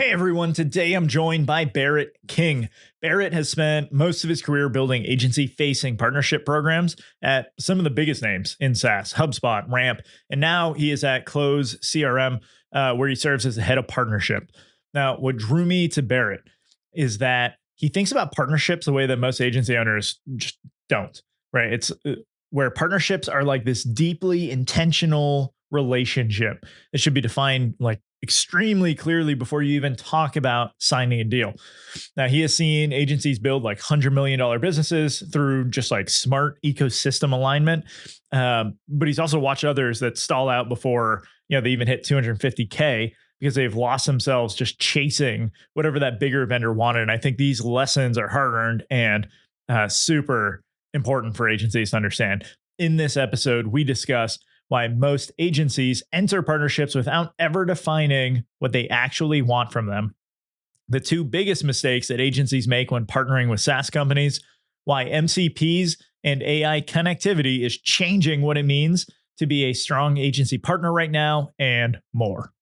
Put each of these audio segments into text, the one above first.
Hey everyone, today I'm joined by Barrett King. Barrett has spent most of his career building agency facing partnership programs at some of the biggest names in SaaS, HubSpot, Ramp, and now he is at Close CRM, where he serves as the head of partnership. Now, what drew me to Barrett is that he thinks about partnerships the way that most agency owners just don't, right? It's where partnerships are like this deeply intentional relationship. It should be defined like extremely clearly before you even talk about signing a deal. Now, he has seen agencies build like $100 million businesses through just like smart ecosystem alignment. But he's also watched others that stall out before, they even hit 250K because they've lost themselves just chasing whatever that bigger vendor wanted. And I think these lessons are hard earned and super important for agencies to understand. In this episode, we discuss why most agencies enter partnerships without ever defining what they actually want from them, the two biggest mistakes that agencies make when partnering with SaaS companies, why MCPs and AI connectivity is changing what it means to be a strong agency partner right now, and more.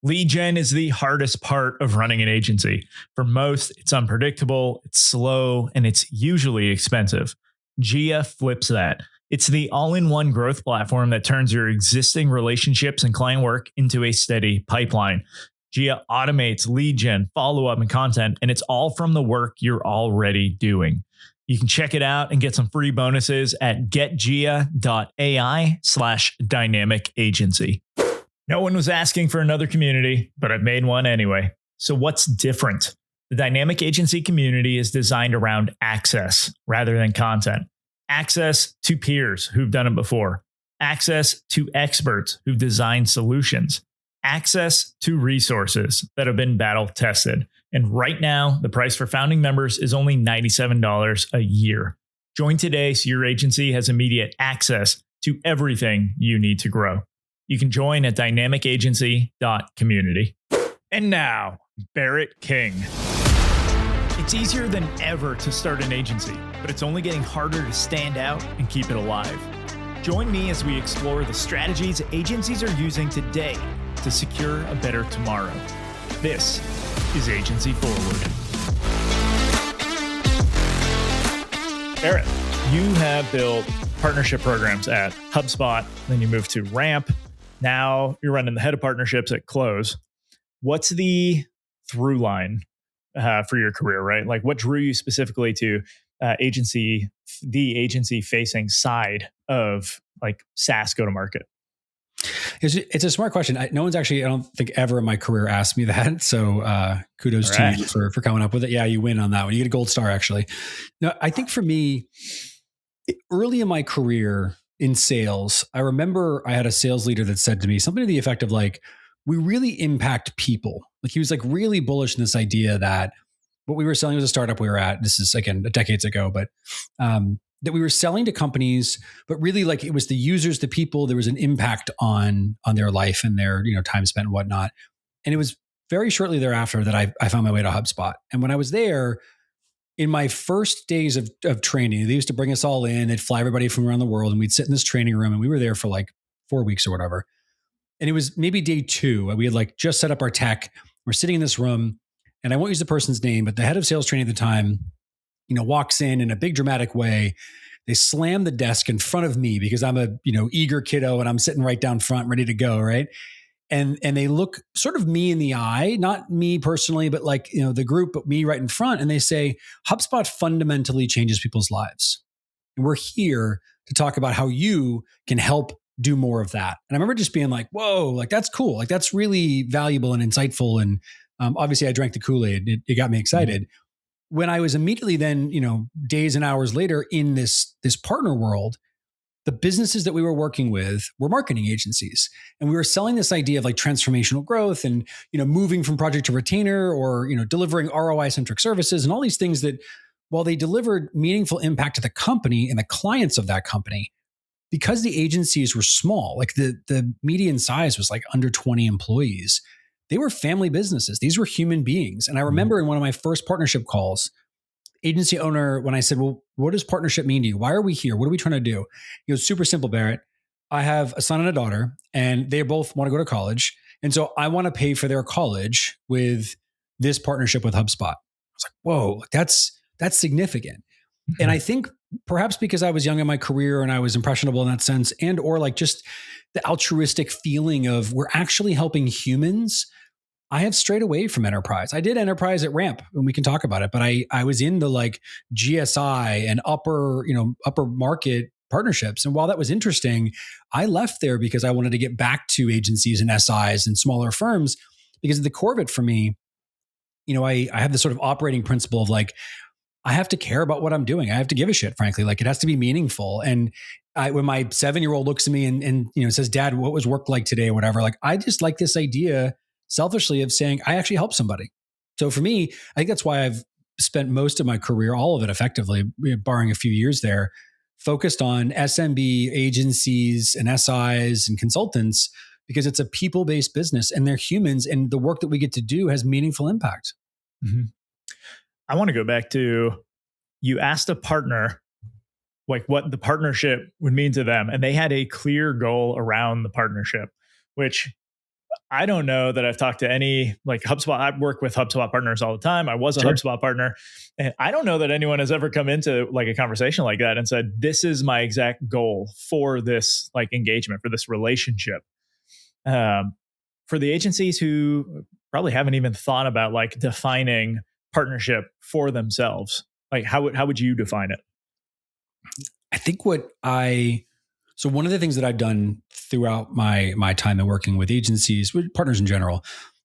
Lead gen is the hardest part of running an agency. For most, it's unpredictable, it's slow, and it's usually expensive. Gia flips that. It's the all-in-one growth platform that turns your existing relationships and client work into a steady pipeline. Gia automates lead gen, follow-up, and content, and it's all from the work you're already doing. You can check it out and get some free bonuses at getgia.ai/dynamic agency. No one was asking for another community, but I've made one anyway. So what's different? The dynamic agency community is designed around access rather than content. Access to peers who've done it before, access to experts who've designed solutions, access to resources that have been battle tested. And right now, the price for founding members is only $97 a year. Join today so your agency has immediate access to everything you need to grow. You can join at dynamicagency.community. And now, Barrett King. It's easier than ever to start an agency, but it's only getting harder to stand out and keep it alive. Join me as we explore the strategies agencies are using today to secure a better tomorrow. This is Agency Forward. Barrett, you have built partnership programs at HubSpot, then you moved to Ramp. Now you're running the head of partnerships at Close. What's the through line for your career, right? Like what drew you specifically to the agency facing side of like SaaS go-to-market? It's a smart question. No one's actually, I don't think ever in my career asked me that. So kudos to you for coming up with it. Yeah, you win on that one. You get a gold star actually. No, I think for me, early in my career in sales, I remember I had a sales leader that said to me something to the effect of like, we really impact people. Like he was like really bullish in this idea that what we were selling was a startup we were at. This is again decades ago, but that we were selling to companies, but really like it was the users, the people. There was an impact on their life and their time spent and whatnot. And it was very shortly thereafter that I found my way to HubSpot. And when I was there, in my first days of training, they used to bring us all in. They'd fly everybody from around the world, and we'd sit in this training room, and we were there for like 4 weeks or whatever. And it was maybe day 2. We had like just set up our tech. We're sitting in this room, and I won't use the person's name, but the head of sales training at the time, walks in a big dramatic way. They slam the desk in front of me because I'm a, eager kiddo and I'm sitting right down front, ready to go. Right. And they look sort of me in the eye, not me personally, but like, the group, but me right in front. And they say, HubSpot fundamentally changes people's lives. And we're here to talk about how you can help do more of that. And I remember just being like, whoa, like that's cool. Like that's really valuable and insightful. And obviously I drank the Kool-Aid. It got me excited. Mm-hmm. When I was immediately then, days and hours later in this partner world, the businesses that we were working with were marketing agencies. And we were selling this idea of like transformational growth and, moving from project to retainer or, delivering ROI-centric services and all these things that while they delivered meaningful impact to the company and the clients of that company, because the agencies were small, like the median size was like under 20 employees, they were family businesses. These were human beings. And I remember in one of my first partnership calls, agency owner, when I said, well, what does partnership mean to you? Why are we here? What are we trying to do? He goes, super simple, Barrett. I have a son and a daughter, and they both want to go to college. And so I want to pay for their college with this partnership with HubSpot. I was like, whoa, that's significant. Mm-hmm. And I think perhaps because I was young in my career and I was impressionable in that sense, and or like just the altruistic feeling of we're actually helping humans, I have strayed away from enterprise. I did enterprise at Ramp, and we can talk about it, but I was in the like GSI and upper market partnerships. And while that was interesting, I left there because I wanted to get back to agencies and SIs and smaller firms, because at the core of it for me, I have this sort of operating principle of like, I have to care about what I'm doing. I have to give a shit, frankly. Like it has to be meaningful. And when my 7-year-old looks at me and says, "Dad, what was work like today?" or whatever, like I just like this idea selfishly of saying I actually help somebody. So for me, I think that's why I've spent most of my career, all of it effectively, barring a few years there, focused on SMB agencies and SIs and consultants, because it's a people-based business and they're humans, and the work that we get to do has meaningful impact. Mm-hmm. I want to go back to, you asked a partner like what the partnership would mean to them, and they had a clear goal around the partnership, which I don't know that I've talked to any like HubSpot. I work with HubSpot partners all the time. I was a HubSpot partner, and I don't know that anyone has ever come into like a conversation like that and said, "This is my exact goal for this like engagement, for this relationship." For the agencies who probably haven't even thought about like defining partnership for themselves, like how would you define it? I think so one of the things that I've done throughout my time in working with agencies, with partners in general,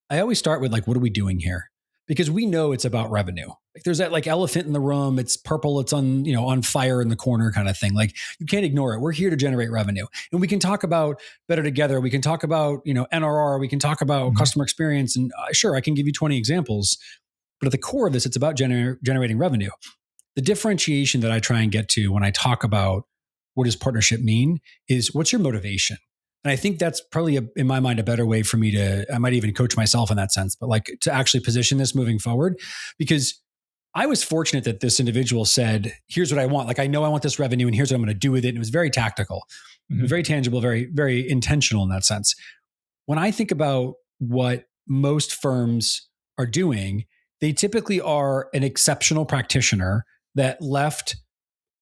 I always start with like, what are we doing here? Because we know it's about revenue. Like there's that like elephant in the room. It's purple. It's on fire in the corner kind of thing. Like you can't ignore it. We're here to generate revenue, and we can talk about better together. We can talk about NRR. We can talk about customer experience, and sure, I can give you 20 examples. But at the core of this, it's about generating revenue. The differentiation that I try and get to when I talk about what does partnership mean is, what's your motivation? And I think that's probably, in my mind, a better way for me I might even coach myself in that sense, but like to actually position this moving forward. Because I was fortunate that this individual said, here's what I want. Like, I know I want this revenue and here's what I'm going to do with it. And it was very tactical, very tangible, very, very intentional in that sense. When I think about what most firms are doing, they typically are an exceptional practitioner that left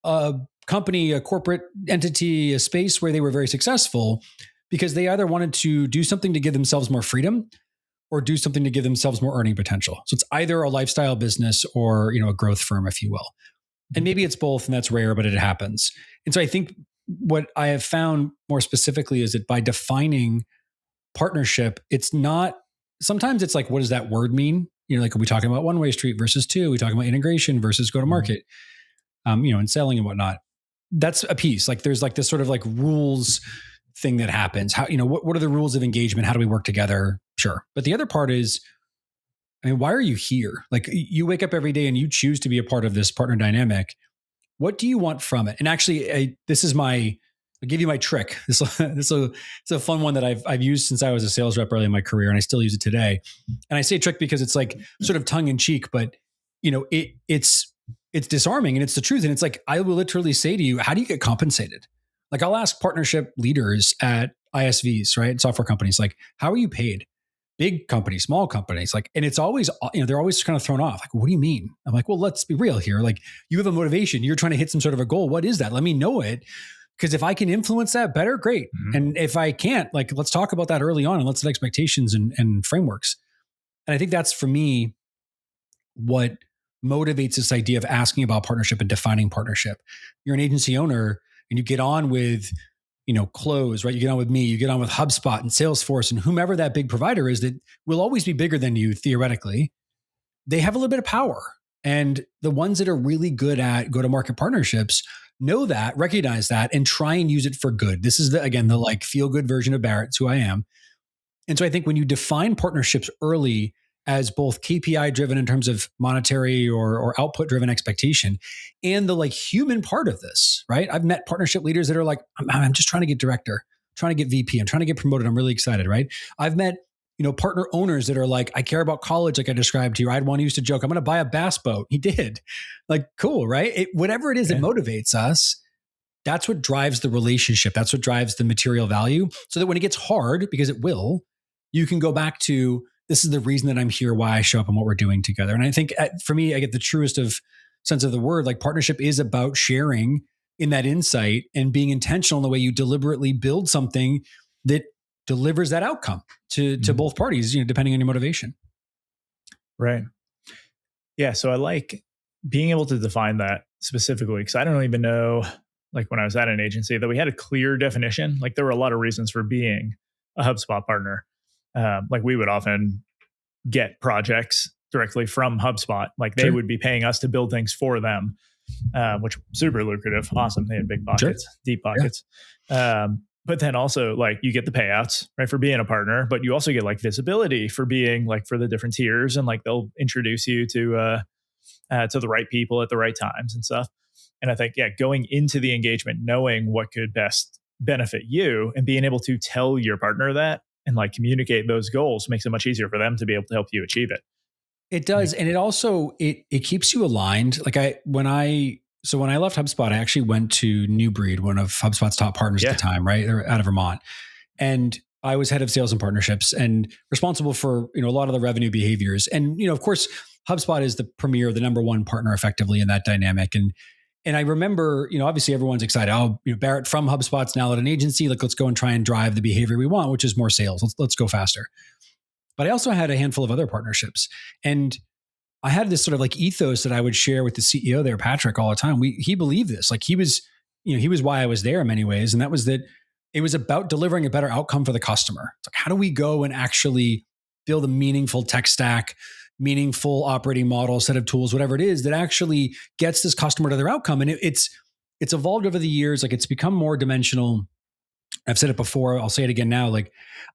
a company, a corporate entity, a space where they were very successful because they either wanted to do something to give themselves more freedom or do something to give themselves more earning potential. So it's either a lifestyle business or, a growth firm, if you will. And maybe it's both, and that's rare, but it happens. And so I think what I have found more specifically is that by defining partnership, it's not, sometimes it's like, what does that word mean? Like, are we talking about one-way street versus two? Are we talking about integration versus go-to-market? And selling and whatnot. That's a piece. Like there's like this sort of like rules thing that happens. How, what are the rules of engagement? How do we work together? Sure. But the other part is, why are you here? Like you wake up every day and you choose to be a part of this partner dynamic. What do you want from it? And actually, I'll give you my trick. This is a fun one that I've used since I was a sales rep early in my career, and I still use it today. And I say trick because it's like sort of tongue in cheek, but it's disarming and it's the truth. And it's like, I will literally say to you, how do you get compensated? Like I'll ask partnership leaders at ISVs, right? Software companies, like, how are you paid? Big companies, small companies, like, and it's always, they're always kind of thrown off. Like, what do you mean? I'm like, well, let's be real here. Like you have a motivation. You're trying to hit some sort of a goal. What is that? Let me know it. Because if I can influence that better, great. Mm-hmm. And if I can't, like, let's talk about that early on and let's set expectations and frameworks. And I think that's for me, what motivates this idea of asking about partnership and defining partnership. You're an agency owner and you get on with, Close, right? You get on with me, you get on with HubSpot and Salesforce and whomever that big provider is that will always be bigger than you theoretically. They have a little bit of power. And the ones that are really good at go-to-market partnerships know that, recognize that, and try and use it for good. This is the like feel-good version of Barrett. It's who I am. And so I think when you define partnerships early as both KPI driven in terms of monetary or output driven expectation, and the like human part of this, right? I've met partnership leaders that are like, I'm just trying to get director, trying to get VP, I'm trying to get promoted. I'm really excited, right? I've met, partner owners that are like, I care about college, like I described to you. I had one who used to joke, I'm going to buy a bass boat. He did. Like, cool, right? Whatever it is that motivates us, that's what drives the relationship. That's what drives the material value. So that when it gets hard, because it will, you can go back to, this is the reason that I'm here, why I show up and what we're doing together. And I think for me, I get the truest of sense of the word. Like partnership is about sharing in that insight and being intentional in the way you deliberately build something that delivers that outcome to both parties, depending on your motivation. Right. Yeah. So I like being able to define that specifically, because I don't even know, like when I was at an agency, that we had a clear definition. Like there were a lot of reasons for being a HubSpot partner. Like we would often get projects directly from HubSpot. Like they would be paying us to build things for them, which super lucrative. Awesome. They had big pockets, deep pockets. Yeah. But then also like you get the payouts, right, for being a partner, but you also get like visibility for being like for the different tiers, and like they'll introduce you to the right people at the right times and stuff. And I think, going into the engagement, knowing what could best benefit you and being able to tell your partner that and like communicate those goals makes it much easier for them to be able to help you achieve it. It does. And it also, it keeps you aligned. Like when I left HubSpot, I actually went to New Breed, one of HubSpot's top partners at the time, right? They're out of Vermont. And I was head of sales and partnerships and responsible for, a lot of the revenue behaviors. And, of course, HubSpot is the premier, the number one partner effectively in that dynamic. And I remember, obviously everyone's excited. Oh, Barrett from HubSpot's now at an agency. Like, let's go and try and drive the behavior we want, which is more sales. Let's go faster. But I also had a handful of other partnerships. And I had this sort of like ethos that I would share with the CEO there, Patrick, all the time. He believed this. Like he was why I was there in many ways. And that was that it was about delivering a better outcome for the customer. It's like, how do we go and actually build a meaningful tech stack, meaningful operating model, set of tools, whatever it is that actually gets this customer to their outcome? And it's evolved over the years. Like it's become more dimensional. I've said it before. I'll say it again now. Like,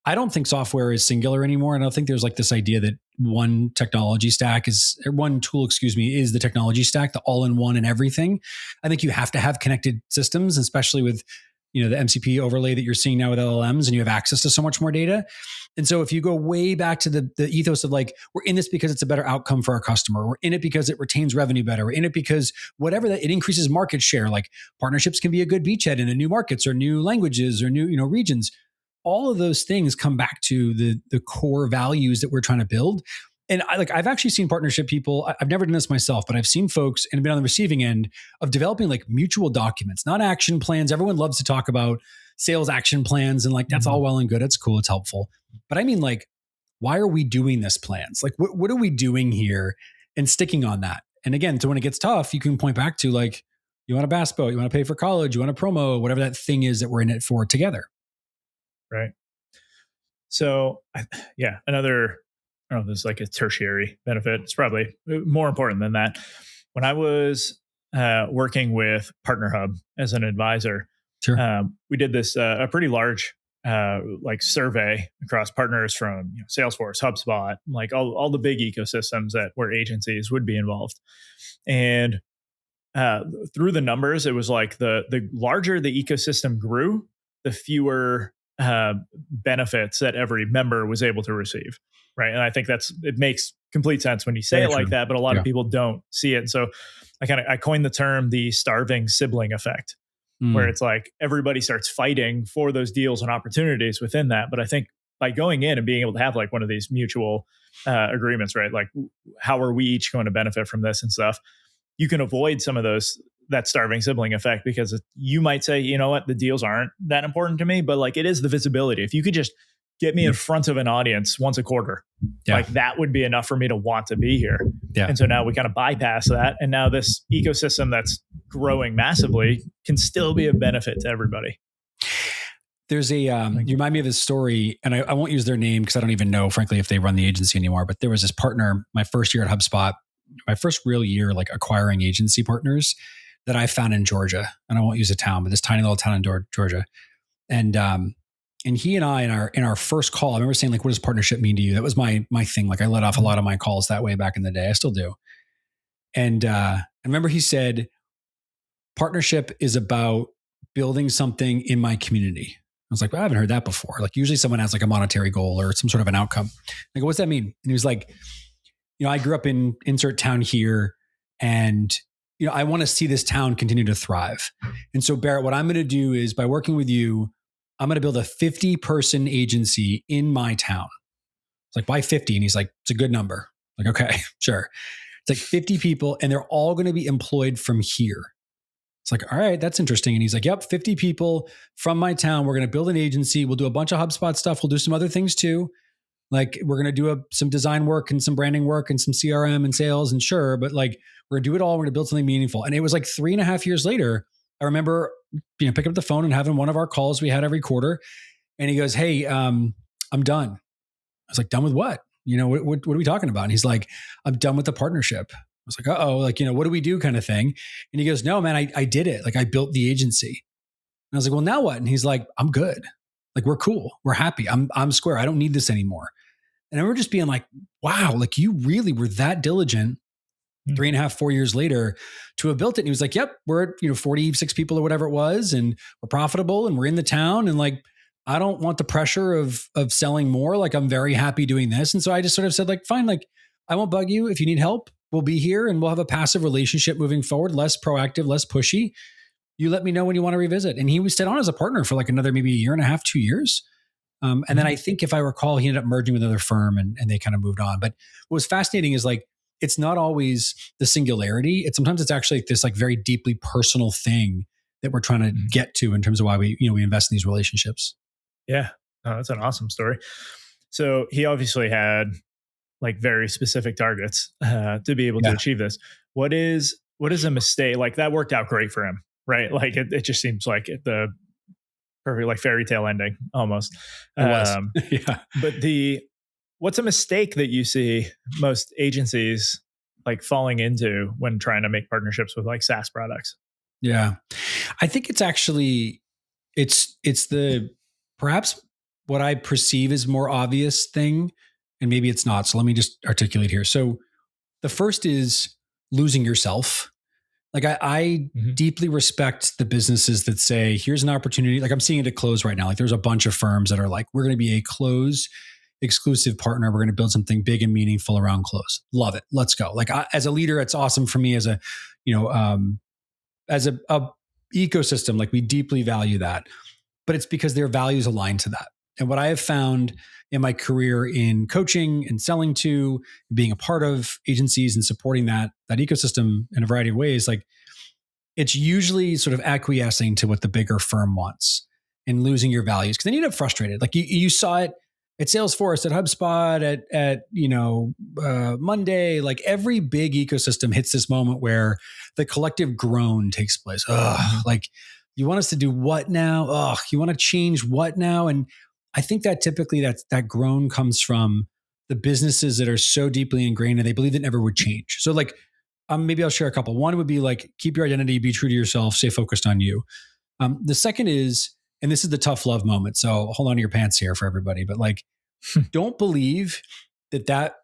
I don't think software is singular anymore. And I don't think there's like this idea that one tool, is the technology stack, the all-in-one and everything. I think you have to have connected systems, especially with, the MCP overlay that you're seeing now with LLMs, and you have access to so much more data. And so if you go way back to the ethos of like, we're in this because it's a better outcome for our customer. We're in it because it retains revenue better. We're in it because whatever that, it increases market share. Like partnerships can be a good beachhead into new markets or new languages or new, regions. All of those things come back to the core values that we're trying to build. And I've actually seen partnership people, I've never done this myself, but I've seen folks and been on the receiving end of developing like mutual documents, not action plans. Everyone loves to talk about sales action plans and like, that's all well and good. It's cool. It's helpful. But I mean, like, why are we doing this plans? Like, what are we doing here? And sticking on that. And again, so when it gets tough, you can point back to like, you want a bass boat, you want to pay for college, you want a promo, whatever that thing is that we're in it for together. Right. So another, I don't know if there's like a tertiary benefit. It's probably more important than that. When I was working with Partner Hub as an advisor, we did this a pretty large like survey across partners from Salesforce, HubSpot, like all the big ecosystems where agencies would be involved. And through the numbers, it was like the larger the ecosystem grew, the fewer benefits that every member was able to receive. Right. And I think it makes complete sense when you say it like that, but a lot of people don't see it. And so I coined the term the starving sibling effect, where it's like everybody starts fighting for those deals and opportunities within that. But I think by going in and being able to have like one of these mutual agreements, right? Like how are we each going to benefit from this and stuff? You can avoid some of that starving sibling effect, because you might say, you know what, the deals aren't that important to me, but like it is the visibility. If you could just get me in front of an audience once a quarter, like that would be enough for me to want to be here. Yeah. And so now we kind of bypass that. And now this ecosystem that's growing massively can still be a benefit to everybody. There's you remind me of this story, and I won't use their name because I don't even know, frankly, if they run the agency anymore, but there was this partner, my first year at HubSpot, my first real year, like acquiring agency partners that I found in Georgia. And I won't use a town, but this tiny little town in Georgia. And he and I, in our first call, I remember saying like, what does partnership mean to you? That was my thing. Like I led off a lot of my calls that way back in the day. I still do. And I remember he said, partnership is about building something in my community. I was like, well, I haven't heard that before. Like usually someone has like a monetary goal or some sort of an outcome. I go, what's that mean? And he was like, I grew up in insert town here, and I want to see this town continue to thrive. And so Barrett, what I'm going to do is, by working with you, I'm going to build a 50-person agency in my town. It's like, why 50? And he's like, it's a good number. Like, okay, sure. It's like 50 people and they're all going to be employed from here. It's like, all right, that's interesting. And he's like, yep, 50 people from my town. We're going to build an agency. We'll do a bunch of HubSpot stuff. We'll do some other things too. Like we're going to do some design work and some branding work and some CRM and sales and sure, but like we're going to do it all. We're going to build something meaningful. And it was like 3.5 years later, I remember, picking up the phone and having one of our calls we had every quarter. And he goes, hey, I'm done. I was like, done with what? What are we talking about? And he's like, I'm done with the partnership. I was like, uh-oh, like, what do we do kind of thing? And he goes, no, man, I did it. Like I built the agency. And I was like, well, now what? And he's like, I'm good. Like, we're cool. We're happy. I'm square. I don't need this anymore. And I remember just being like, wow, like you really were that diligent 3.5, 4 years later to have built it. And he was like, yep, we're at, 46 people or whatever it was. And we're profitable and we're in the town. And like, I don't want the pressure of selling more. Like, I'm very happy doing this. And so I just sort of said like, fine, like I won't bug you. If you need help, we'll be here and we'll have a passive relationship moving forward, less proactive, less pushy. You let me know when you want to revisit. And he was stayed on as a partner for like another maybe 1.5 years, 2 years. And then I think if I recall, he ended up merging with another firm and they kind of moved on. But what was fascinating is like, it's not always the singularity. Sometimes it's actually this like very deeply personal thing that we're trying to get to in terms of why we invest in these relationships. Yeah. Oh, that's an awesome story. So he obviously had like very specific targets to be able to achieve this. What is a mistake? Like that worked out great for him, right? Like it just seems like the perfect like fairy tale ending almost. It was. But what's a mistake that you see most agencies like falling into when trying to make partnerships with like SaaS products? Yeah. I think it's actually, it's the perhaps what I perceive as more obvious thing, and maybe it's not. So let me just articulate here. So the first is losing yourself. Like I deeply respect the businesses that say, here's an opportunity. Like I'm seeing it at Close right now. Like there's a bunch of firms that are like, we're going to be a Close exclusive partner. We're going to build something big and meaningful around Close. Love it. Let's go. Like as a leader, it's awesome for me as a ecosystem. Like we deeply value that, but it's because their values align to that. And what I have found in my career in coaching and selling to, being a part of agencies and supporting that ecosystem in a variety of ways, like it's usually sort of acquiescing to what the bigger firm wants and losing your values. Because then you get frustrated. Like you saw it at Salesforce, at HubSpot, at Monday. Like every big ecosystem hits this moment where the collective groan takes place. Like you want us to do what now? You want to change what now? And I think that typically that groan comes from the businesses that are so deeply ingrained and they believe it never would change. So like, maybe I'll share a couple. One would be like, keep your identity, be true to yourself, stay focused on you. The second is, and this is the tough love moment. So hold on to your pants here for everybody, but like, don't believe that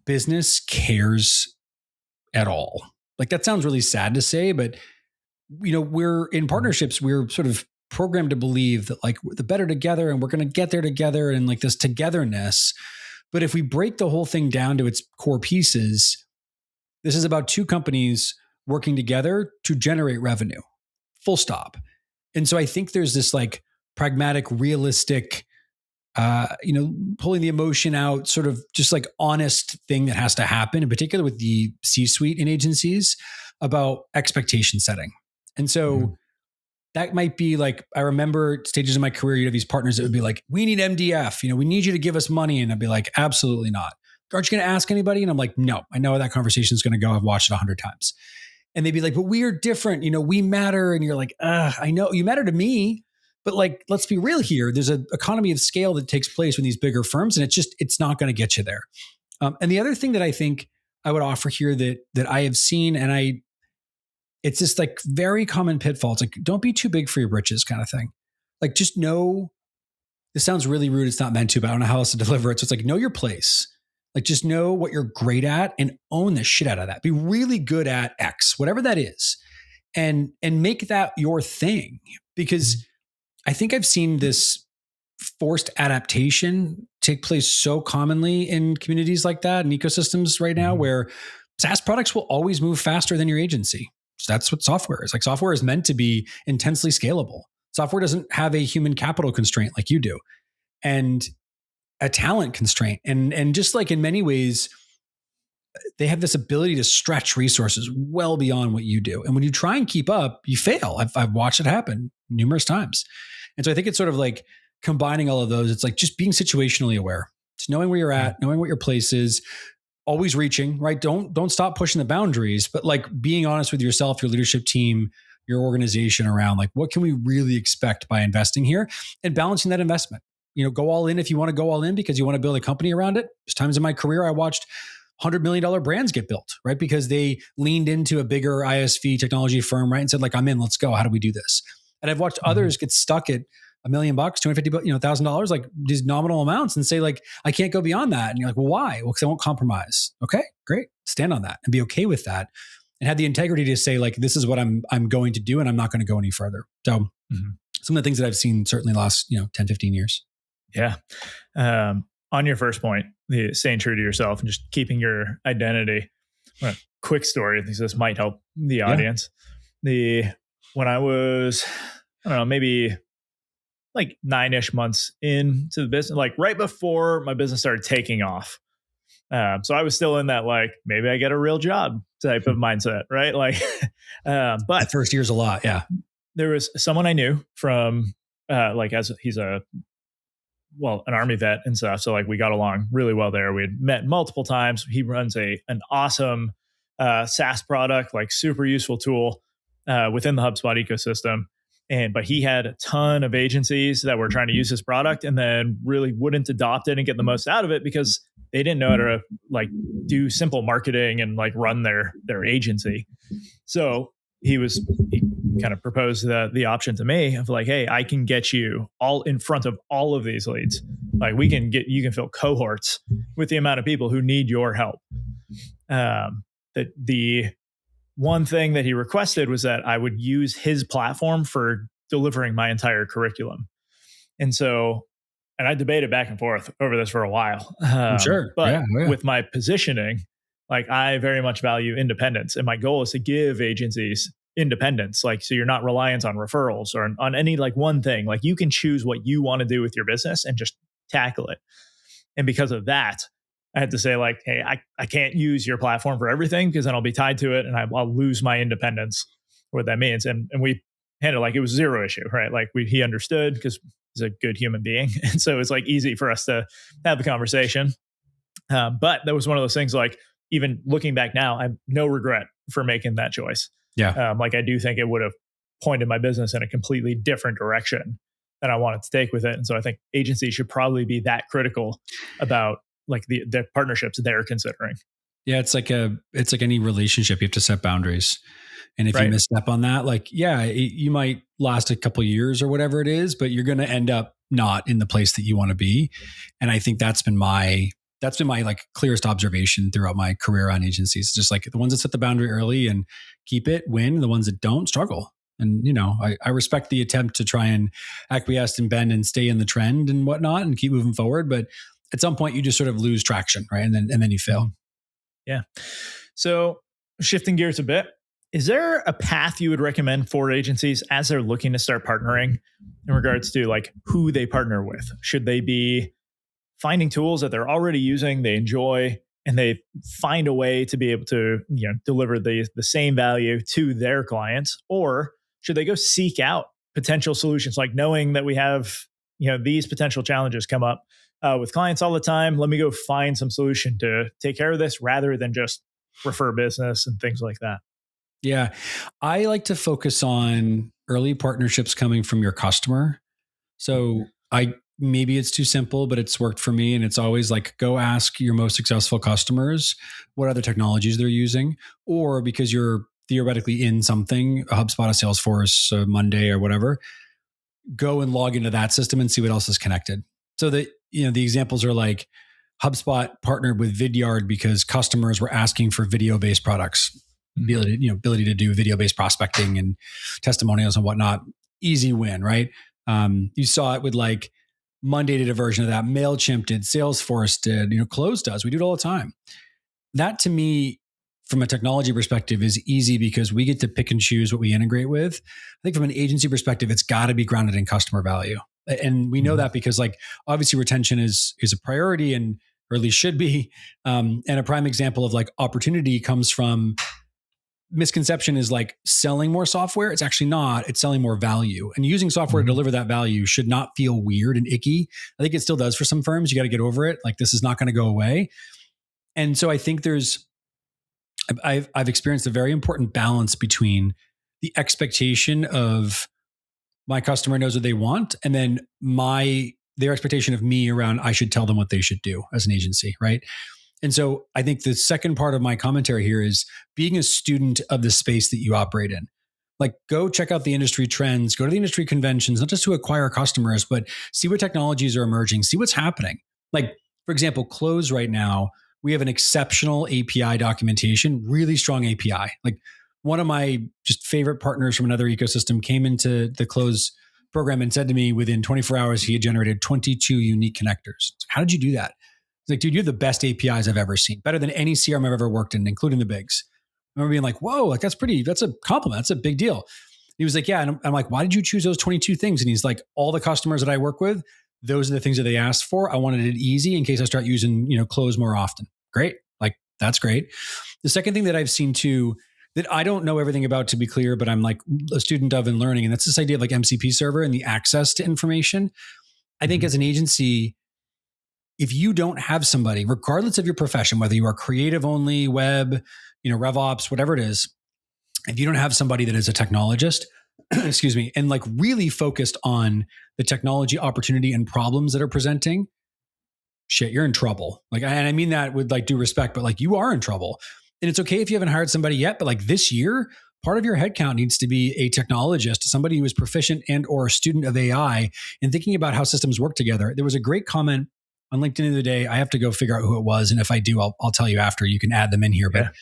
business cares at all. Like that sounds really sad to say, but we're in partnerships. We're sort of programmed to believe that like the better together and we're going to get there together and like this togetherness. But if we break the whole thing down to its core pieces, this is about two companies working together to generate revenue, full stop. And so I think there's this like pragmatic, realistic, pulling the emotion out, sort of just like honest thing that has to happen, in particular with the C-suite in agencies, about expectation setting. And so that might be like, I remember stages in my career, you have these partners that would be like, we need MDF, we need you to give us money. And I'd be like, absolutely not. Aren't you going to ask anybody? And I'm like, no, I know how that conversation is going to go. I've watched it 100 times. And they'd be like, but we are different. We matter. And you're like, I know you matter to me, but like, let's be real here. There's an economy of scale that takes place with these bigger firms, and it's not going to get you there. And the other thing that I think I would offer here that I have seen, and it's this like very common pitfall. It's like, don't be too big for your britches kind of thing. Like, just know, this sounds really rude. It's not meant to, but I don't know how else to deliver it. So it's like, know your place. Like, just know what you're great at and own the shit out of that. Be really good at X, whatever that is, and make that your thing. Because I think I've seen this forced adaptation take place so commonly in communities like that and ecosystems right now, where SaaS products will always move faster than your agency. So that's what software is. Like, software is meant to be intensely scalable. Software doesn't have a human capital constraint like you do. And a talent constraint. And just like in many ways, they have this ability to stretch resources well beyond what you do. And when you try and keep up, you fail. I've watched it happen numerous times. And so I think it's sort of like combining all of those. It's like just being situationally aware. It's knowing where you're at, knowing what your place is, always reaching, right? Don't stop pushing the boundaries, but like being honest with yourself, your leadership team, your organization around like, what can we really expect by investing here, and balancing that investment. Go all in if you want to go all in because you want to build a company around it. There's times in my career I watched $100 million brands get built, right? Because they leaned into a bigger ISV technology firm, right? And said like, I'm in, let's go. How do we do this? And I've watched others get stuck at $1 million, $250, $1,000, like these nominal amounts, and say like, I can't go beyond that. And you're like, well, why? Well, because I won't compromise. Okay, great. Stand on that and be okay with that, and have the integrity to say like, this is what I'm going to do, and I'm not going to go any further. So some of the things that I've seen certainly last 10, 15 years. Yeah. On your first point, the staying true to yourself and just keeping your identity. A quick story, because this might help the audience. When I was, I don't know, maybe like 9-ish months into the business, like right before my business started taking off. So I was still in that, like, maybe I get a real job type of mindset, right? Like, but the first year's a lot. Yeah. There was someone I knew from, he's an Army vet and stuff. So like we got along really well there. We had met multiple times. He runs an awesome SaaS product, like super useful tool within the HubSpot ecosystem. But he had a ton of agencies that were trying to use his product and then really wouldn't adopt it and get the most out of it because they didn't know how to like do simple marketing and like run their agency. So he kind of proposed the option to me of like, hey, I can get you all in front of all of these leads. Like you can fill cohorts with the amount of people who need your help. The one thing that he requested was that I would use his platform for delivering my entire curriculum. And I debated back and forth over this for a while. I'm sure. But with my positioning, like I very much value independence. And my goal is to give agencies independence. Like, so you're not reliant on referrals or on any like one thing. Like you can choose what you want to do with your business and just tackle it. And because of that, I had to say like, hey, I can't use your platform for everything because then I'll be tied to it and I'll lose my independence, what that means. And we handled like it was zero issue, right? Like he understood because he's a good human being. And so it's like easy for us to have the conversation. But that was one of those things like, even looking back now, I have no regret for making that choice. Yeah. Like I do think it would have pointed my business in a completely different direction than I wanted to take with it. And so I think agencies should probably be that critical about like the partnerships they're considering. Yeah. It's like any relationship, you have to set boundaries. And if you misstep on that, like, you might last a couple of years or whatever it is, but you're going to end up not in the place that you want to be. And I think that's been my like clearest observation throughout my career on agencies. It's just like the ones that set the boundary early and keep it win, the ones that don't struggle. And, I respect the attempt to try and acquiesce and bend and stay in the trend and whatnot and keep moving forward. But at some point you just sort of lose traction, right? And then you fail. Yeah. So shifting gears a bit, is there a path you would recommend for agencies as they're looking to start partnering in regards to like who they partner with? Should they be finding tools that they're already using, they enjoy, and they find a way to be able to deliver the same value to their clients? Or should they go seek out potential solutions, like knowing that we have these potential challenges come up with clients all the time? Let me go find some solution to take care of this rather than just refer business and things like that. Yeah. I like to focus on early partnerships coming from your customer. So maybe it's too simple, but it's worked for me. And it's always like, go ask your most successful customers what other technologies they're using, or because you're theoretically in something, a HubSpot, a Salesforce, a Monday or whatever, go and log into that system and see what else is connected. So that, the examples are like HubSpot partnered with Vidyard because customers were asking for video-based products, ability to do video-based prospecting and testimonials and whatnot. Easy win, right? You saw it with like Monday did a version of that. MailChimp did, Salesforce did, Close does. We do it all the time. That to me, from a technology perspective, is easy because we get to pick and choose what we integrate with. I think from an agency perspective, it's got to be grounded in customer value. And we know that because like obviously retention is a priority or at least should be. And a prime example of like opportunity comes from misconception is like selling more software. It's actually not. It's selling more value. And using software to deliver that value should not feel weird and icky. I think it still does for some firms. You got to get over it. Like this is not going to go away. And so I think I've experienced a very important balance between the expectation of my customer knows what they want, and then their expectation of me around I should tell them what they should do as an agency, right? And so I think the second part of my commentary here is being a student of the space that you operate in. Like go check out the industry trends, go to the industry conventions, not just to acquire customers, but see what technologies are emerging, see what's happening. Like for example, Close right now, we have an exceptional API documentation, really strong API. Like one of my just favorite partners from another ecosystem came into the Close program and said to me within 24 hours, he had generated 22 unique connectors. How did you do that? He's like, dude, you have the best APIs I've ever seen, better than any CRM I've ever worked in, including the bigs. I remember being like, whoa, like that's a compliment. That's a big deal. He was like, yeah. And I'm like, why did you choose those 22 things? And he's like, all the customers that I work with, those are the things that they asked for. I wanted it easy in case I start using, Close more often. Great. Like, that's great. The second thing that I've seen too, that I don't know everything about, to be clear, but I'm like a student of and learning. And that's this idea of like MCP server and the access to information. I think as an agency, if you don't have somebody, regardless of your profession, whether you are creative only, web, RevOps, whatever it is, if you don't have somebody that is a technologist, excuse me, and like really focused on the technology opportunity and problems that are presenting, shit, you're in trouble. Like, and I mean that with like due respect, but like you are in trouble. And it's okay if you haven't hired somebody yet, but like this year, part of your headcount needs to be a technologist, somebody who is proficient and or a student of AI and thinking about how systems work together. There was a great comment on LinkedIn the other day. I have to go figure out who it was. And if I do, I'll tell you after. You can add them in here. But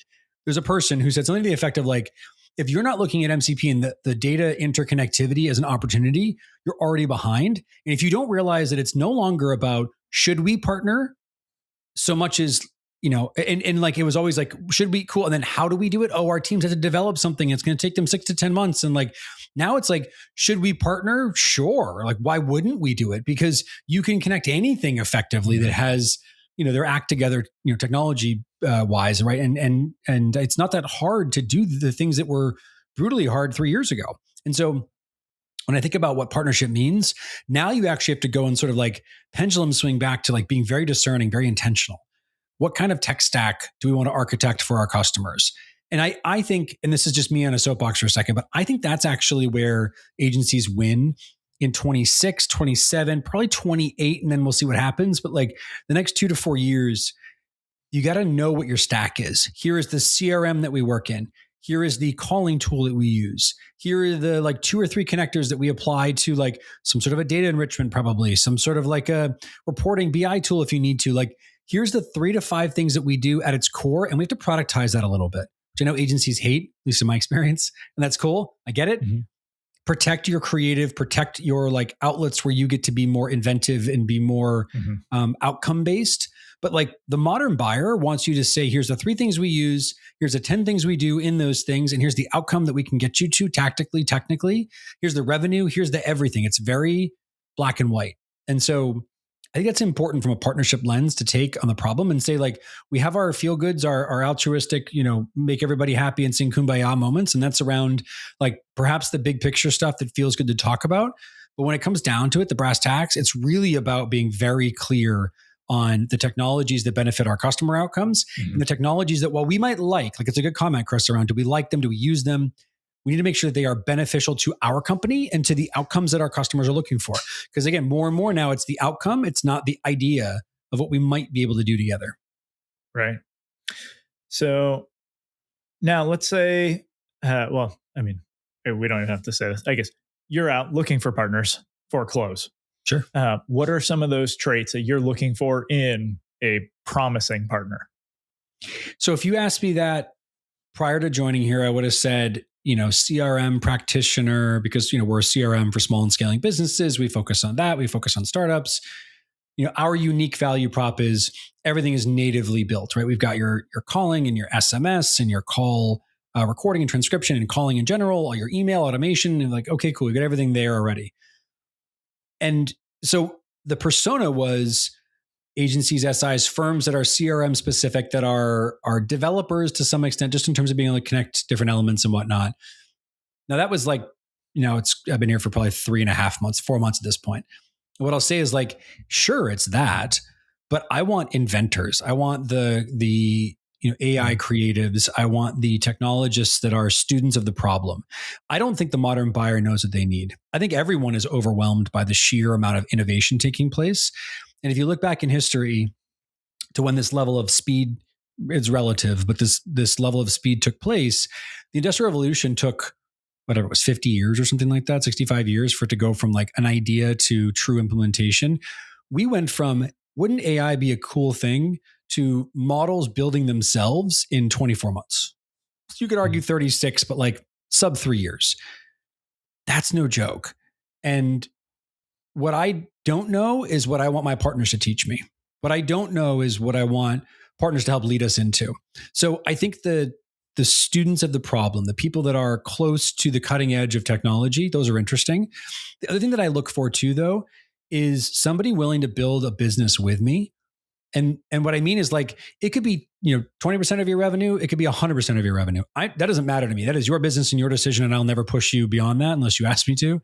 there's a person who said something to the effect of like, if you're not looking at MCP and the data interconnectivity as an opportunity, you're already behind. And if you don't realize that it's no longer about should we partner so much as, and like it was always like, should we? Cool. And then how do we do it? Oh, our teams have to develop something. It's going to take them 6 to 10 months. And like now it's like, should we partner? Sure. Like, why wouldn't we do it? Because you can connect anything effectively that has, their act together, technology wise, right? And it's not that hard to do the things that were brutally hard 3 years ago. And so when I think about what partnership means, now you actually have to go and sort of like pendulum swing back to like being very discerning, very intentional. What kind of tech stack do we want to architect for our customers? And I think, and this is just me on a soapbox for a second, but I think that's actually where agencies win in 26, 27, probably 28, and then we'll see what happens. But like the next 2 to 4 years, you got to know what your stack is. Here is the CRM that we work in. Here is the calling tool that we use. Here are the like 2 or 3 connectors that we apply to like some sort of a data enrichment, probably some sort of like a reporting BI tool if you need to. Like here's the 3 to 5 things that we do at its core, and we have to productize that a little bit, which I know agencies hate, at least in my experience, and that's cool. I get it. Protect your creative, protect your like outlets where you get to be more inventive and be more outcome based. But like the modern buyer wants you to say, here's the 3 things we use. Here's the 10 things we do in those things. And here's the outcome that we can get you to tactically, technically. Here's the revenue. Here's the everything. It's very black and white. And so I think that's important from a partnership lens to take on the problem and say like, we have our feel goods, our altruistic, make everybody happy and sing kumbaya moments. And that's around like perhaps the big picture stuff that feels good to talk about. But when it comes down to it, the brass tacks, it's really about being very clear on the technologies that benefit our customer outcomes and the technologies that while we might like it's a good comment, Chris, around do we like them? Do we use them? We need to make sure that they are beneficial to our company and to the outcomes that our customers are looking for. Because again, more and more now it's the outcome. It's not the idea of what we might be able to do together. Right. So now let's say, we don't even have to say this. I guess you're out looking for partners for Close. Sure. What are some of those traits that you're looking for in a promising partner? So if you asked me that prior to joining here, I would have said, CRM practitioner, because, we're a CRM for small and scaling businesses. We focus on that. We focus on startups. Our unique value prop is everything is natively built, right? We've got your calling and your SMS and your call recording and transcription and calling in general, all your email automation. And like, okay, cool. We got everything there already. And so the persona was agencies, SIs, firms that are CRM specific, that are developers to some extent, just in terms of being able to connect different elements and whatnot. Now that was like, I've been here for probably 3.5 months, 4 months at this point. What I'll say is like, sure, it's that, but I want inventors. I want the AI creatives. I want the technologists that are students of the problem. I don't think the modern buyer knows what they need. I think everyone is overwhelmed by the sheer amount of innovation taking place. And if you look back in history to when this level of speed is relative, but this level of speed took place, the Industrial Revolution took whatever it was, 50 years or something like that, 65 years for it to go from like an idea to true implementation. We went from, wouldn't AI be a cool thing, to models building themselves in 24 months. You could argue 36, but like sub 3 years. That's no joke. And what I don't know is what I want my partners to teach me. What I don't know is what I want partners to help lead us into. So I think the students of the problem, the people that are close to the cutting edge of technology, those are interesting. The other thing that I look for too, though, is somebody willing to build a business with me. And what I mean is like, it could be 20% of your revenue, it could be 100% of your revenue. That doesn't matter to me. That is your business and your decision, and I'll never push you beyond that unless you ask me to.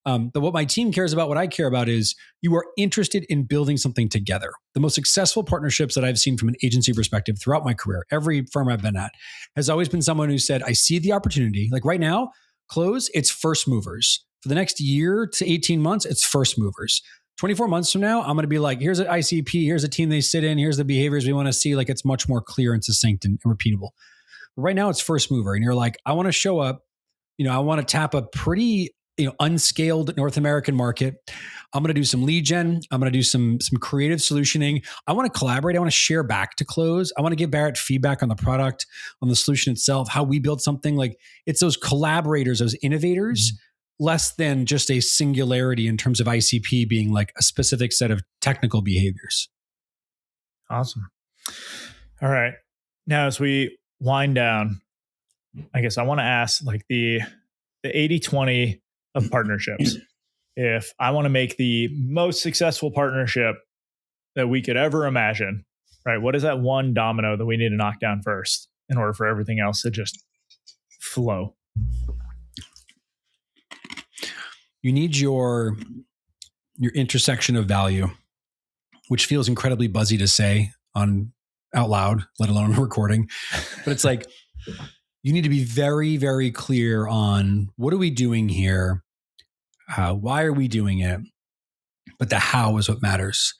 But what my team cares about, what I care about, is you are interested in building something together. The most successful partnerships that I've seen from an agency perspective throughout my career, every firm I've been at, has always been someone who said, I see the opportunity. Like right now, Close, it's first movers. For the next year to 18 months, it's first movers. 24 months from now, I'm going to be like, here's an ICP, here's a team they sit in, here's the behaviors we want to see. Like it's much more clear and succinct and repeatable. But right now, it's first mover. And you're like, I want to show up, I want to tap a pretty unscaled North American market. I'm going to do some lead gen. I'm going to do some creative solutioning. I want to collaborate. I want to share back to Close. I want to give Barrett feedback on the product, on the solution itself, how we build something. Like it's those collaborators, those innovators, less than just a singularity in terms of ICP being like a specific set of technical behaviors. Awesome. All right. Now, as we wind down, I guess I want to ask like the 80-20 of partnerships. If I want to make the most successful partnership that we could ever imagine, right? What is that one domino that we need to knock down first in order for everything else to just flow? You need your intersection of value, which feels incredibly buzzy to say out loud, let alone a recording. But it's like, you need to be very, very clear on what are we doing here? Why are we doing it? But the how is what matters.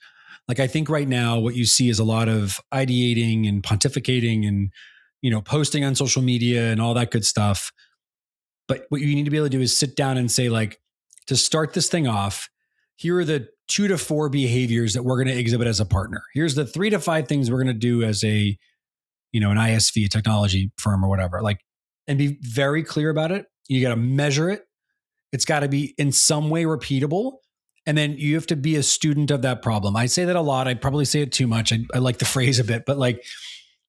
Like, I think right now what you see is a lot of ideating and pontificating and, posting on social media and all that good stuff. But what you need to be able to do is sit down and say, like, to start this thing off, here are the 2 to 4 behaviors that we're going to exhibit as a partner. Here's the 3 to 5 things we're going to do as an ISV, a technology firm or whatever. Like, and be very clear about it. You got to measure it. It's got to be in some way repeatable. And then you have to be a student of that problem. I say that a lot. I probably say it too much. I like the phrase a bit, but like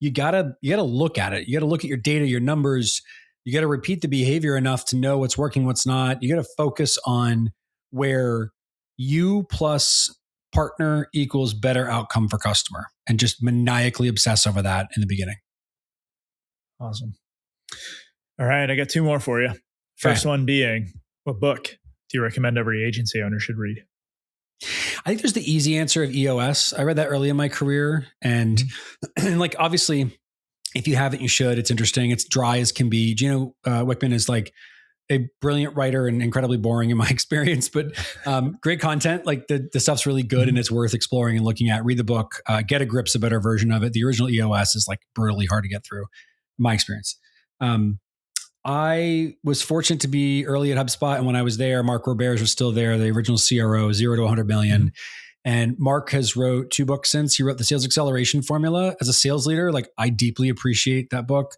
you gotta look at it. You got to look at your data, your numbers. You got to repeat the behavior enough to know what's working, what's not. You got to focus on where you plus partner equals better outcome for customer, and just maniacally obsess over that in the beginning. Awesome. All right. I got 2 more for you. First one being, what book do you recommend every agency owner should read? I think there's the easy answer of EOS. I read that early in my career. And, like, obviously, if you haven't, you should. It's interesting. It's dry as can be. Gino Wickman is like a brilliant writer and incredibly boring in my experience, but great content. Like the stuff's really good and it's worth exploring and looking at. Read the book, get a grip's a better version of it. The original EOS is like brutally hard to get through, in my experience. I was fortunate to be early at HubSpot. And when I was there, Mark Roberts was still there, the original CRO, 0 to 100 million. And Mark has wrote 2 books since. He wrote The Sales Acceleration Formula. As a sales leader, like, I deeply appreciate that book.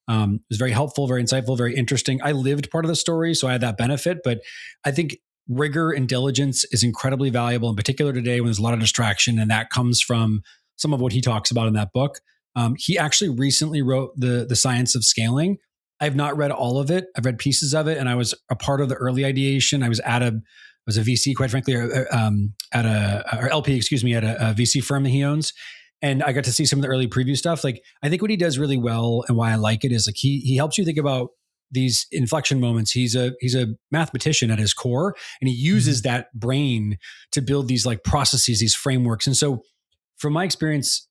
It was very helpful, very insightful, very interesting. I lived part of the story, so I had that benefit. But I think rigor and diligence is incredibly valuable, in particular today when there's a lot of distraction. And that comes from some of what he talks about in that book. He actually recently wrote the Science of Scaling. I've not read all of it. I've read pieces of it, and I was a part of the early ideation. I was at was a VC, quite frankly, or LP, at a VC firm that he owns. And I got to see some of the early preview stuff. Like, I think what he does really well and why I like it is like he helps you think about these inflection moments. He's a mathematician at his core, and he uses that brain to build these like processes, these frameworks. And so from my experience,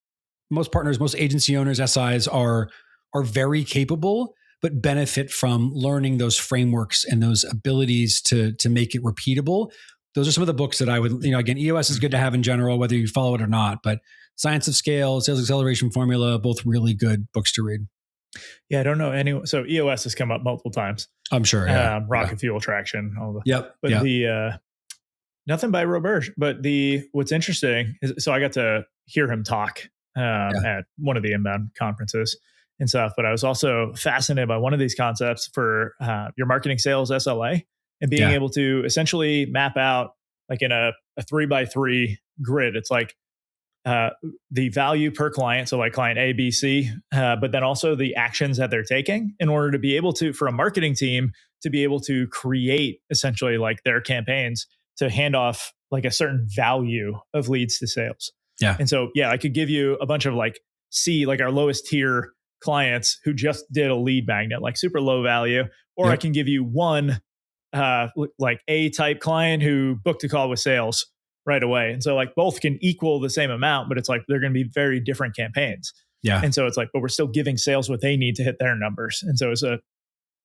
most partners, most agency owners, SIs are very capable, but benefit from learning those frameworks and those abilities to make it repeatable. Those are some of the books that I would, again, EOS is good to have in general, whether you follow it or not, but Science of Scale, Sales Acceleration Formula, both really good books to read. Yeah, I don't know anyone. So EOS has come up multiple times. I'm sure. Yeah. Rocket Fuel Traction, all the. Yep. But the nothing by Roberge. But what's interesting is, so I got to hear him talk at one of the inbound conferences and stuff. But I was also fascinated by one of these concepts for your marketing sales SLA and being able to essentially map out like in a 3x3 grid. It's like the value per client, so like client A, B, C, but then also the actions that they're taking in order to be able to, for a marketing team, to be able to create essentially like their campaigns to hand off like a certain value of leads to sales. Yeah. And so, I could give you a bunch of like C, like our lowest tier clients who just did a lead magnet, like super low value, or I can give you one like A type client who booked a call with sales right away. And so like both can equal the same amount, but it's like they're going to be very different campaigns. Yeah. And so it's like, but we're still giving sales what they need to hit their numbers. And so it's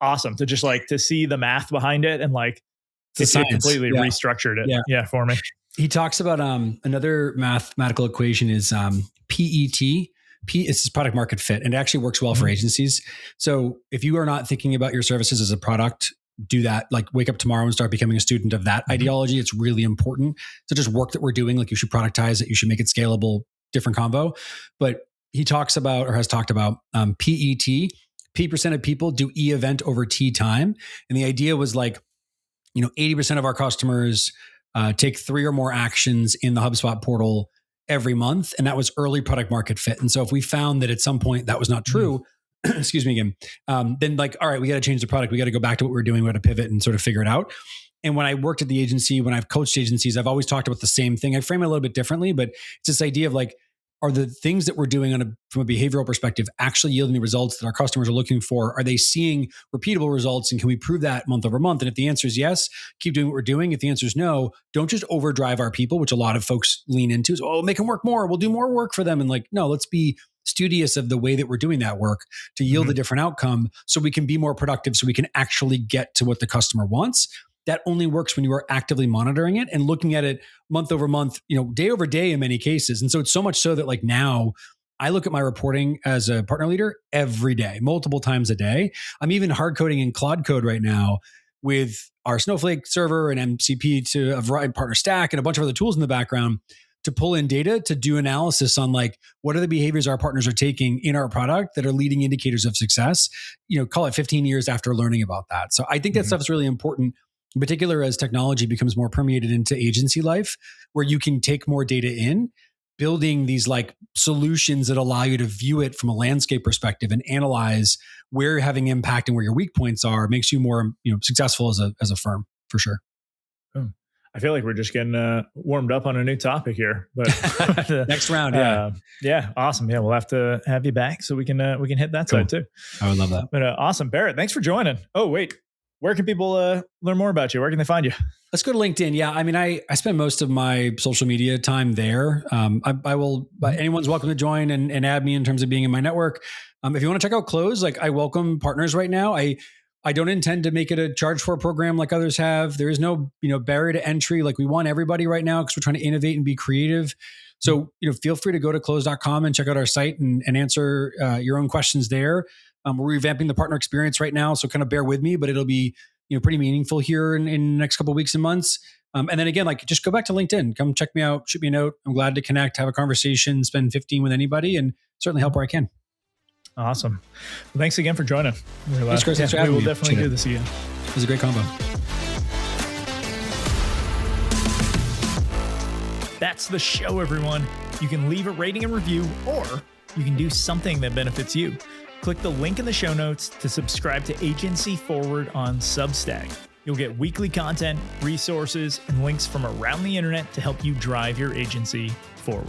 awesome to just like to see the math behind it and like it's completely restructured it. Yeah, for me. He talks about another mathematical equation is PET. It's product market fit, and it actually works well for agencies. So if you are not thinking about your services as a product, do that. Like wake up tomorrow and start becoming a student of that ideology. It's really important to just work that we're doing. Like you should productize it. You should make it scalable, different combo. But he talks about, or has talked about PET. P% of people do E event over T time. And the idea was like, 80% of our customers take 3 or more actions in the HubSpot portal every month. And that was early product market fit. And so if we found that at some point that was not true, excuse me again, then like, all right, we got to change the product. We got to go back to what we were doing. We got to pivot and sort of figure it out. And when I worked at the agency, when I've coached agencies, I've always talked about the same thing. I frame it a little bit differently, but it's this idea of like, are the things that we're doing from a behavioral perspective actually yielding the results that our customers are looking for? Are they seeing repeatable results? And can we prove that month over month? And if the answer is yes, keep doing what we're doing. If the answer is no, don't just overdrive our people, which a lot of folks lean into. Is, make them work more. We'll do more work for them. And like, no, let's be studious of the way that we're doing that work to yield a different outcome so we can be more productive, so we can actually get to what the customer wants. That only works when you are actively monitoring it and looking at it month over month, day over day in many cases. And so it's so much so that like now I look at my reporting as a partner leader every day, multiple times a day. I'm even hard coding in Claude Code right now with our Snowflake server and MCP to a variety partner stack and a bunch of other tools in the background to pull in data to do analysis on like, what are the behaviors our partners are taking in our product that are leading indicators of success, call it 15 years after learning about that. So I think that stuff is really important, in particular as technology becomes more permeated into agency life, where you can take more data in, building these like solutions that allow you to view it from a landscape perspective and analyze where you're having impact and where your weak points are, makes you more successful as a firm, for sure. I feel like we're just getting warmed up on a new topic here, but next round. Awesome. Yeah. We'll have to have you back so we can hit that side too. I would love that. But awesome. Barrett, thanks for joining. Oh, wait, where can people learn more about you? Where can they find you? Let's go to LinkedIn. Yeah. I mean, I spend most of my social media time there. I will, anyone's welcome to join and add me in terms of being in my network. If you want to check out Close, like I welcome partners right now. I don't intend to make it a charge for program like others have. There is no, barrier to entry. Like we want everybody right now because we're trying to innovate and be creative. So, feel free to go to close.com and check out our site and answer your own questions there. We're revamping the partner experience right now. So kind of bear with me, but it'll be, pretty meaningful here in the next couple of weeks and months. And then again, like just go back to LinkedIn, come check me out, shoot me a note. I'm glad to connect, have a conversation, spend 15 with anybody, and certainly help where I can. Awesome. Well, thanks again for joining. Thanks, Chris. Thanks for having me. We will definitely do this again. It was a great combo. That's the show, everyone. You can leave a rating and review, or you can do something that benefits you. Click the link in the show notes to subscribe to Agency Forward on Substack. You'll get weekly content, resources, and links from around the internet to help you drive your agency forward.